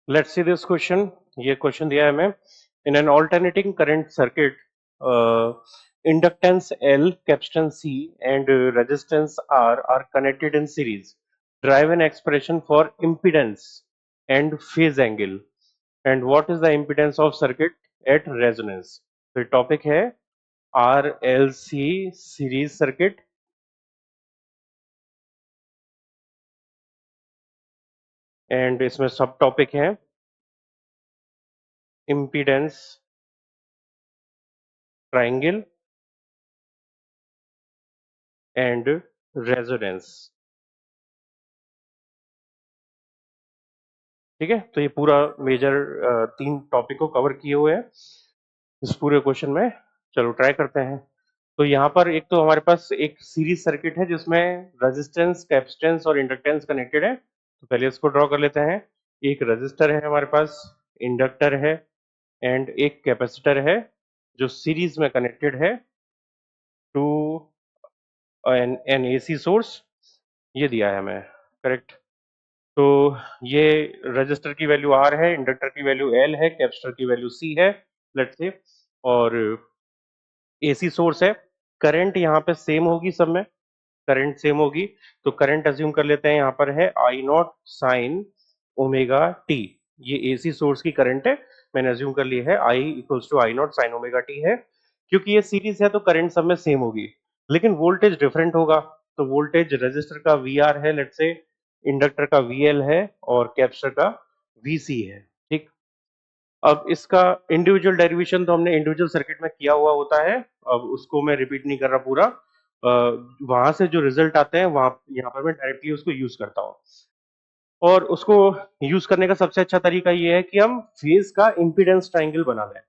Let's see this question. ये question दिया है हमें. In an alternating current circuit, inductance L, capacitance C, and resistance R are connected in series. Drive an expression for impedance and phase angle. And what is the impedance of circuit at resonance? तो topic है RLC series circuit. And इसमें सब topic है impedance triangle and resonance. ठीक है, तो ये पूरा मेजर 3 टॉपिक को कवर किए हुए हैं इस पूरे क्वेश्चन में. चलो ट्राई करते हैं. तो यहाँ पर एक तो हमारे पास एक सीरीज सर्किट है जिसमें रेजिस्टेंस, कैपेसिटेंस और इंडक्टेंस कनेक्टेड है. तो पहले इसको ड्रॉ कर लेते हैं. एक रेजिस्टर है हमारे पास, इंडक्टर है एंड एक कैपेसिटर है जो सीरीज में कनेक्टेड है टू एन एसी सोर्स. ये दिया है हमें, करेक्ट. तो ये रजिस्टर की वैल्यू आर है, इंडक्टर की वैल्यू एल है, कैपेसिटर की वैल्यू सी है, लेट्स से. और एसी सोर्स है. करंट यहाँ पे सेम होगी, सब में करंट सेम होगी. तो करंट अज्यूम कर लेते हैं, यहाँ पर है I naught sine omega t. ये एसी सोर्स की करंट है, मैंने अज्यूम कर ली है I equals to I naught sine omega t है. क्योंकि ये सीरीज है तो करंट सब में सेम होगी, लेकिन वोल्टेज डिफरेंट होगा. तो वोल्टेज रजिस्टर का वी आर है, लेट्स से इंडक्टर का वी एल है और कैपेसिटर का वी सी है. ठीक. अब इसका इंडिविजुअल डेरिवेशन तो हमने इंडिविजुअल सर्किट में किया हुआ होता है, अब उसको मैं रिपीट नहीं कर रहा पूरा. वहां से जो रिजल्ट आते हैं वहां यहाँ पर मैं डायरेक्टली उसको यूज करता हूँ. और उसको यूज करने का सबसे अच्छा तरीका ये है कि हम फेज का इम्पीडेंस ट्राइंगल बना लें.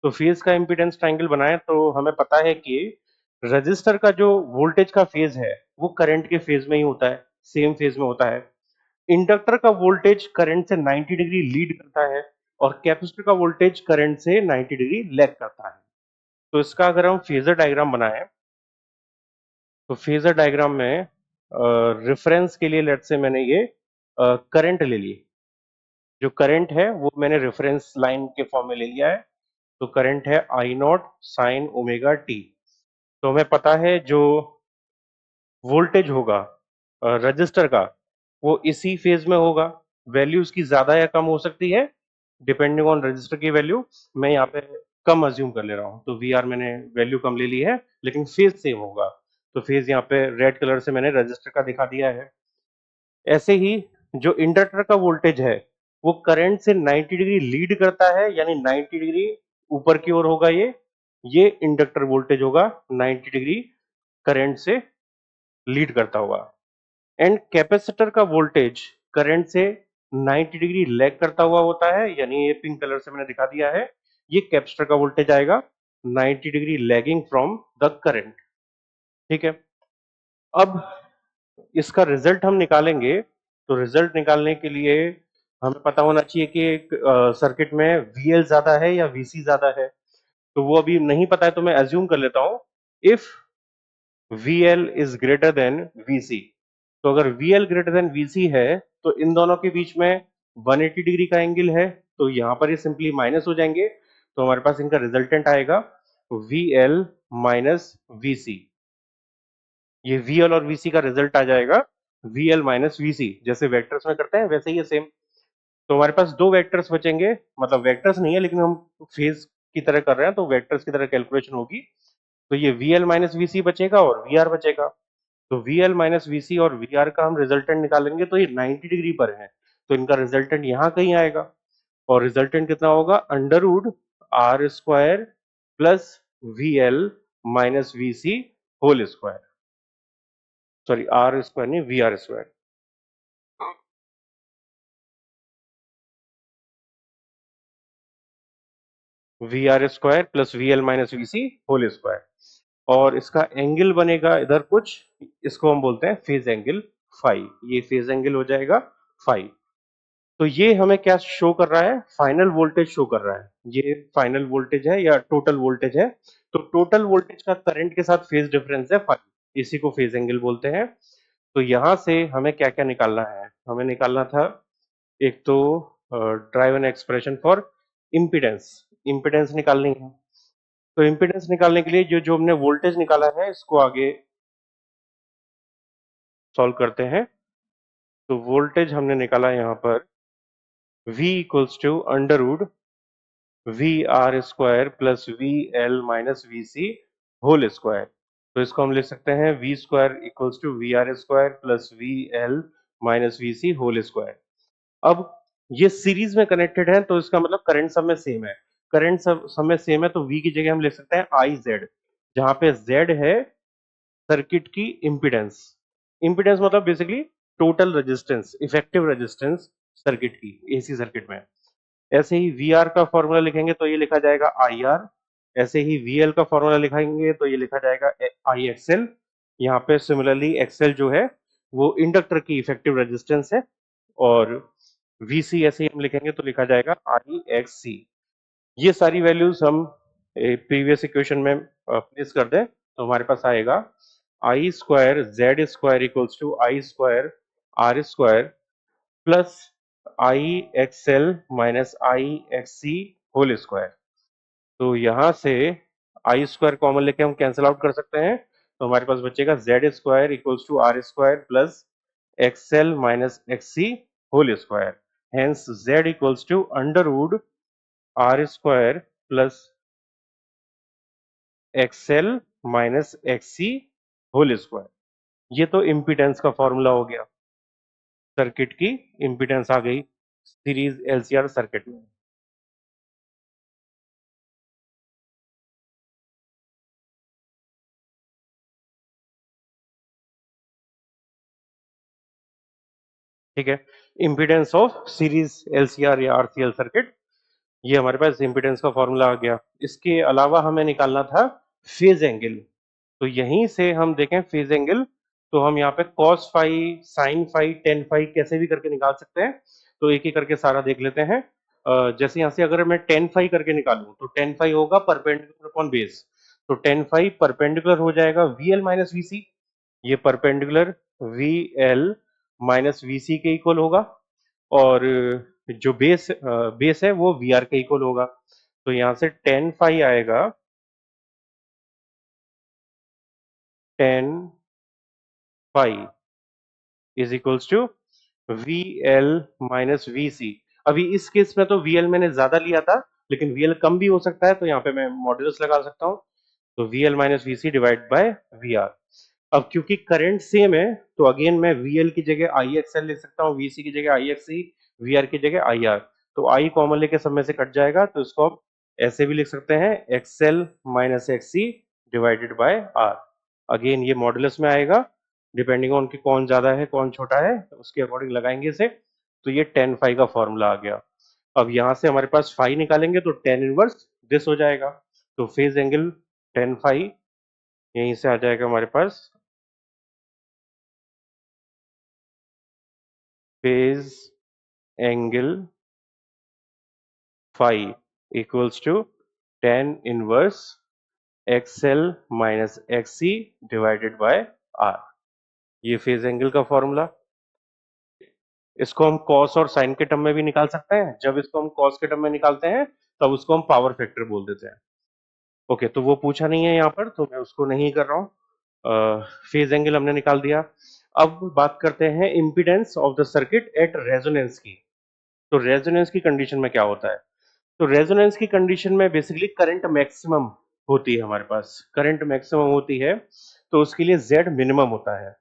तो फेज का इम्पीडेंस ट्राइंगल बनाएं तो हमें पता है कि रजिस्टर का जो वोल्टेज का फेज है वो करंट के फेज में ही होता है, सेम फेज में होता है. इंडक्टर का वोल्टेज करंट से 90 डिग्री लीड करता है और कैपेसिटर का वोल्टेज करंट से 90 डिग्री लैग करता है. तो इसका अगर हम फेजर डायग्राम बनाएं तो फेजर डायग्राम में रेफरेंस के लिए लेट्स से मैंने ये करंट ले ली. जो करंट है वो मैंने रेफरेंस लाइन के फॉर्म में ले लिया है. तो करंट है I naught sine omega T. तो हमें पता है जो वोल्टेज होगा रजिस्टर का वो इसी फेज में होगा. वैल्यू उसकी ज्यादा या कम हो सकती है डिपेंडिंग ऑन रजिस्टर की वैल्यू. मैं यहाँ पे कम अज्यूम कर ले रहा हूँ, तो वी आर मैंने वैल्यू कम ले ली है, लेकिन फेज सेम होगा. तो फेज यहाँ पे रेड कलर से मैंने रजिस्टर का दिखा दिया है. ऐसे ही जो इंडक्टर का वोल्टेज है वो करंट से 90 डिग्री लीड करता है, यानी 90 डिग्री ऊपर की ओर होगा. ये इंडक्टर वोल्टेज होगा 90 डिग्री करंट से लीड करता हुआ. एंड कैपेसिटर का वोल्टेज करंट से 90 डिग्री लैग करता हुआ होता है, यानी ये पिंक कलर से मैंने दिखा दिया है. ये कैपेसिटर का वोल्टेज आएगा 90 degree lagging from the current. ठीक है. अब इसका रिजल्ट हम निकालेंगे. तो रिजल्ट निकालने के लिए हमें पता होना चाहिए कि एक सर्किट में वीएल ज्यादा है या वीसी ज्यादा है. तो वो अभी नहीं पता है, तो मैं अज्यूम कर लेता हूं if VL is greater than VC. तो अगर VL ग्रेटर देन VC है तो इन दोनों के बीच में 180 डिग्री का एंगल है. तो यहाँ पर ये सिंपली माइनस हो जाएंगे. तो हमारे पास इनका रिजल्टेंट आएगा VL माइनस VC. ये VL और VC का रिजल्ट आ जाएगा VL माइनस VC. जैसे वेक्टर्स में करते हैं वैसे ही है सेम. तो हमारे पास दो वेक्टर्स बचेंगे, मतलब वेक्टर्स नहीं है लेकिन हम फेज की तरह कर रहे हैं तो वेक्टर्स की तरह कैलकुलेशन होगी. तो ये VL माइनस VC बचेगा और VR बचेगा. तो VL माइनस VC और VR का हम रिजल्टेंट निकालेंगे तो ये 90 डिग्री पर है, तो इनका रिजल्टेंट यहाँ कहीं आएगा. और रिजल्टेंट कितना होगा, under root R square plus VL minus VC whole square. Sorry, R square नहीं, VR square. VR square plus VL minus VC whole square. और इसका एंगल बनेगा इधर कुछ, इसको हम बोलते हैं फेज एंगल फाई. ये फेज एंगल हो जाएगा फाई. तो ये हमें क्या शो कर रहा है, फाइनल वोल्टेज शो कर रहा है. ये फाइनल वोल्टेज है या टोटल वोल्टेज है. तो टोटल वोल्टेज का करंट के साथ फेज डिफरेंस है फाई, इसी को फेज एंगल बोलते हैं. तो यहां से हमें क्या क्या निकालना है, हमें निकालना था एक तो drive an expression for impedance. Impedance निकालनी है, तो इम्पीडेंस निकालने के लिए जो जो हमने वोल्टेज निकाला है इसको आगे सॉल्व करते हैं। तो वोल्टेज हमने निकाला यहाँ पर V equals to under root V R square plus V L minus V C whole square. तो इसको हम लिख सकते हैं V square equals to V R square plus V L minus V C whole square. अब ये series में connected है तो इसका मतलब करंट सब में सेम है। करंट सब में सेम है तो V की जगह हम लिख सकते हैं आई जेड, जहां पे Z है सर्किट की इम्पीडेंस। इम्पीडेंस मतलब basically total resistance, effective resistance circuit की, एसी सर्किट में। ऐसे ही वी आर का फॉर्मूला लिखेंगे तो ये लिखा जाएगा आई आर। ऐसे ही वी एल का फॉर्मूला लिखेंगे तो ये लिखा जाएगा आई एक्सएल। यहाँ पे सिमिलरली एक्सएल जो है वो इंडक्टर की इफेक्टिव रेजिस्टेंस है, और वी सी ऐसे ही हम लिखेंगे तो लिखा जाएगा आई एक्स सी। ये सारी वैल्यूज हम प्रीवियस इक्वेशन में प्लेस कर दें तो हमारे पास आएगा I square Z square equals to I square R square plus I XL minus I X C whole square. तो यहाँ से आई स्क्वायर कॉमन लेके हम कैंसिल आउट कर सकते हैं, तो हमारे पास बचेगा Z square equals to R square plus XL minus X C whole square. Hence Z equals to under root R square plus XL minus X C whole square. ये तो इम्पीडेंस का फॉर्मूला हो गया, सर्किट की impedance आ गई series LCR circuit में। ठीक है, इम्पीडेंस ऑफ सीरीज एलसीआर या आरसीएल सर्किट, ये हमारे पास इम्पीडेंस का फॉर्मूला आ गया। इसके अलावा हमें निकालना था फेज एंगल। तो यहीं से हम देखें फेज एंगल, तो हम यहाँ पे cos phi, sine phi, tan phi कैसे भी करके निकाल सकते हैं। तो एक ही करके सारा देख लेते हैं। जैसे यहाँ से अगर मैं टेन फाई करके निकालूं तो टेन फाई होगा परपेंडिकुलर अपॉन बेस। तो टेन फाई परपेंडिकुलर हो जाएगा V L minus V C. ये perpendicular V L minus V C के इक्वल होगा, और जो बेस है वो वी आर के इक्वल होगा। तो यहाँ से टेन फाई आएगा, tan phi is equals to V L minus V C. अभी इस केस में तो वी एल मैंने ज्यादा लिया था, लेकिन वी एल कम भी हो सकता है, तो यहाँ पे मैं मॉड्यूलस लगा सकता हूँ। तो V L minus V C divide by V R. अब क्योंकि करंट सेम है तो अगेन मैं वी एल की जगह आई एक्स एल लिख सकता हूँ, वी सी की जगह आई एक्स सी, वी आर की जगह आई आर। तो आई कॉमन लेके सब में से कट जाएगा, तो इसको आप ऐसे भी लिख सकते हैं X L minus X C divided by R. Again ये मॉडुलस में आएगा, डिपेंडिंग ऑन कि कौन ज्यादा है कौन छोटा है उसके अकॉर्डिंग लगाएंगे इसे। तो ये टेन फाई का फॉर्मूला आ गया। अब यहाँ से हमारे पास फाई निकालेंगे तो टेन इनवर्स दिस हो जाएगा। तो फेज एंगल टेन फाई यहीं से आ जाएगा हमारे पास, phase angle phi equals to tan inverse XL minus XC divided by R. ये फेज एंगल का फॉर्मूला। इसको हम कॉस और साइन के टर्म में भी निकाल सकते हैं। जब इसको हम कॉस के टर्म में निकालते हैं तब उसको हम पावर फैक्टर बोल देते हैं। ओके, तो वो पूछा नहीं है यहाँ पर, तो मैं उसको नहीं कर रहा हूँ। फेज एंगल हमने निकाल दिया। अब बात करते हैं impedance of the circuit at resonance की। तो रेजोनेंस की कंडीशन में क्या होता है? तो रेजोनेंस की कंडीशन में बेसिकली करंट मैक्सिमम होती है, हमारे पास करंट मैक्सिमम होती है, तो उसके लिए Z मिनिमम होता है।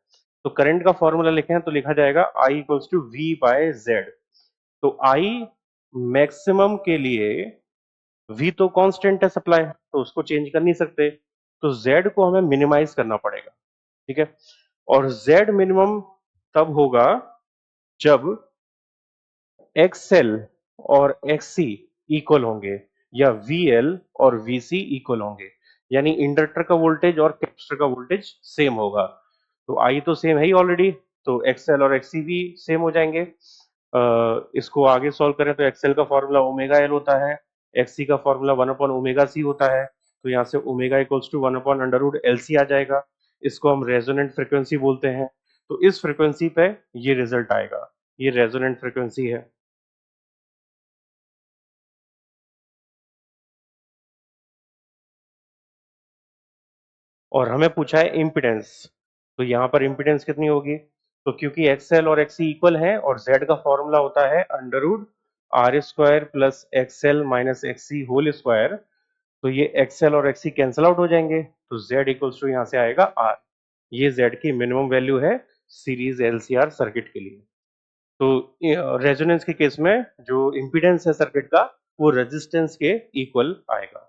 तो करंट का फॉर्मूला लिखें तो लिखा जाएगा I equals to V by Z। तो I मैक्सिमम के लिए V तो कांस्टेंट है सप्लाई, तो उसको चेंज कर नहीं सकते, तो Z को हमें मिनिमाइज करना पड़ेगा। ठीक है, और Z मिनिमम तब होगा जब एक्सएल और एक्ससी इक्वल होंगे, या वीएल और वीसी इक्वल होंगे, यानी इंडक्टर का वोल्टेज और कैपेसिटर का वोल्टेज सेम होगा। तो आई तो सेम है ही ऑलरेडी, तो एक्सएल और एक्ससी भी सेम हो जाएंगे। इसको आगे सॉल्व करें तो एक्सएल का फॉर्मूला ओमेगा एल होता है, एक्ससी का formula one upon omega C होता है। तो यहाँ से omega equals to one upon under root L C आ जाएगा। इसको हम रेजोनेंट फ्रिक्वेंसी बोलते हैं। तो इस फ्रिक्वेंसी पे ये रिजल्ट आएगा, ये रेजोनेंट फ्रिक्वेंसी है। और हमें पूछा है इम्पीडेंस। तो यहाँ पर इम्पीडेंस कितनी होगी? तो क्योंकि एक्सएल और एक्सी इक्वल है और जेड का फॉर्मूला होता है under root R square plus XL minus XC whole square, तो ये एक्सएल और एक्सी कैंसिल आउट हो जाएंगे, तो जेड इक्वल्स टू यहाँ से आएगा आर। ये जेड की मिनिमम वैल्यू है सीरीज एलसीआर सर्किट के लिए। तो रेजोनेंस के केस में जो इम्पीडेंस है सर्किट का वो रेजिस्टेंस के इक्वल आएगा।